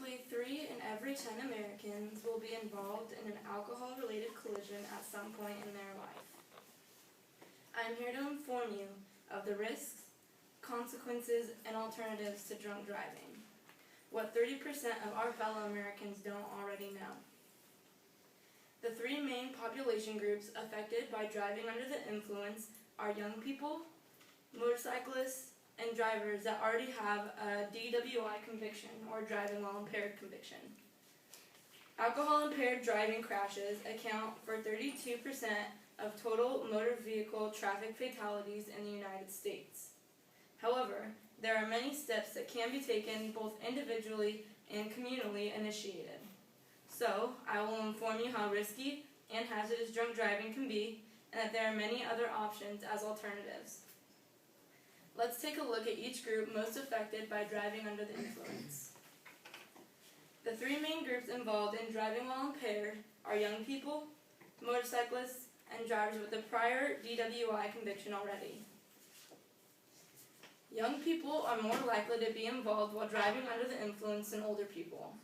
Roughly 3 in every 10 Americans will be involved in an alcohol-related collision at some point in their life. I am here to inform you of the risks, consequences, and alternatives to drunk driving, what 30% of our fellow Americans don't already know. The 3 main population groups affected by driving under the influence are young people, motorcyclists, and drivers that already have a DWI conviction or driving while impaired conviction. Alcohol-impaired driving crashes account for 32% of total motor vehicle traffic fatalities in the United States. However, there are many steps that can be taken both individually and communally initiated. So, I will inform you how risky and hazardous drunk driving can be, and that there are many other options as alternatives. Let's take a look at each group most affected by driving under the influence. The 3 main groups involved in driving while impaired are young people, motorcyclists, and drivers with a prior DWI conviction already. Young people are more likely to be involved while driving under the influence than older people.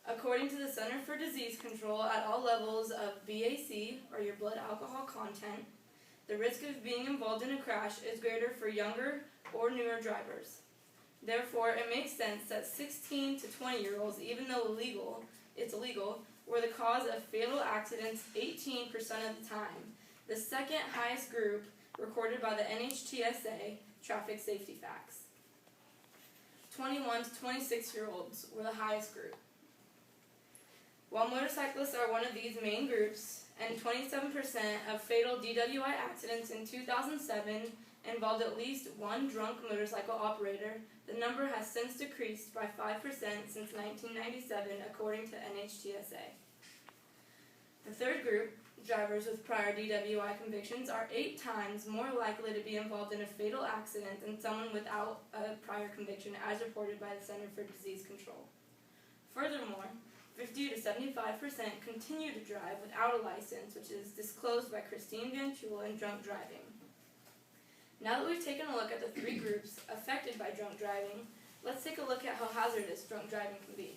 According to the Center for Disease Control, at all levels of BAC, or your blood alcohol content, the risk of being involved in a crash is greater for younger or newer drivers. Therefore, it makes sense that 16 to 20-year-olds, even though it's illegal, were the cause of fatal accidents 18% of the time, the second highest group recorded by the NHTSA Traffic Safety Facts. 21 to 26-year-olds were the highest group. While motorcyclists are one of these main groups, and 27% of fatal DWI accidents in 2007 involved at least one drunk motorcycle operator, the number has since decreased by 5% since 1997, according to NHTSA. The third group, drivers with prior DWI convictions, are 8 times more likely to be involved in a fatal accident than someone without a prior conviction, as reported by the Center for Disease Control. Furthermore, 50 to 75% continue to drive without a license, which is disclosed by Christine Van Chul in Drunk Driving. Now that we've taken a look at the 3 groups affected by drunk driving, let's take a look at how hazardous drunk driving can be.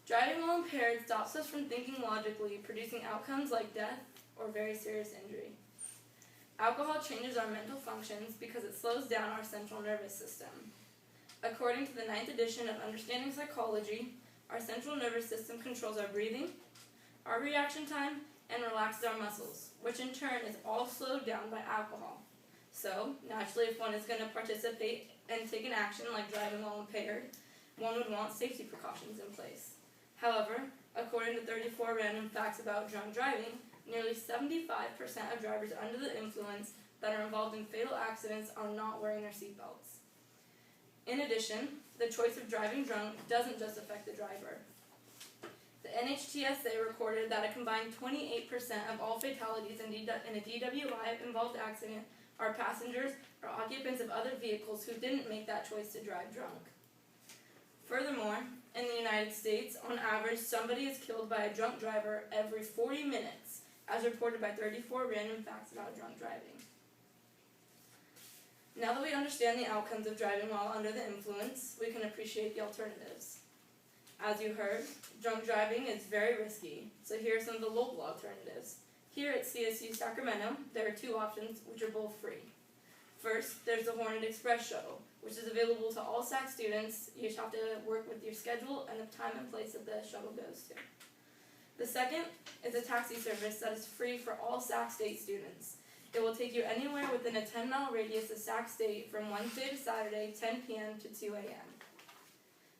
Driving while impaired stops us from thinking logically, producing outcomes like death or very serious injury. Alcohol changes our mental functions because it slows down our central nervous system. According to the 9th edition of Understanding Psychology, our central nervous system controls our breathing, our reaction time, and relaxes our muscles, which in turn is all slowed down by alcohol. So, naturally, if one is going to participate and take an action like driving while impaired, one would want safety precautions in place. However, according to 34 random facts about drunk driving, nearly 75% of drivers under the influence that are involved in fatal accidents are not wearing their seatbelts. In addition, the choice of driving drunk doesn't just affect the driver. The NHTSA recorded that a combined 28% of all fatalities in a DWI-involved accident are passengers or occupants of other vehicles who didn't make that choice to drive drunk. Furthermore, in the United States, on average, somebody is killed by a drunk driver every 40 minutes, as reported by 34 random facts about drunk driving. Now that we understand the outcomes of driving while under the influence, we can appreciate the alternatives. As you heard, drunk driving is very risky, so here are some of the local alternatives. Here at CSU Sacramento, there are 2 options which are both free. First, there's the Hornet Express shuttle, which is available to all SAC students. You just have to work with your schedule and the time and place that the shuttle goes to. The second is a taxi service that is free for all Sac State students. It will take you anywhere within a 10-mile radius of Sac State from Wednesday to Saturday, 10 p.m. to 2 a.m.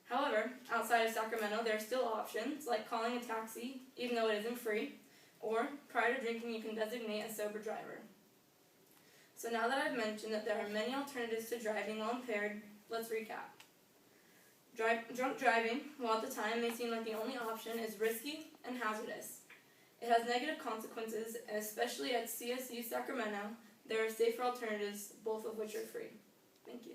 However, outside of Sacramento, there are still options, like calling a taxi, even though it isn't free, or prior to drinking, you can designate a sober driver. So now that I've mentioned that there are many alternatives to driving while impaired, let's recap. Drunk driving, while at the time may seem like the only option, is risky and hazardous. It has negative consequences, and especially at CSU Sacramento, there are safer alternatives, both of which are free. Thank you.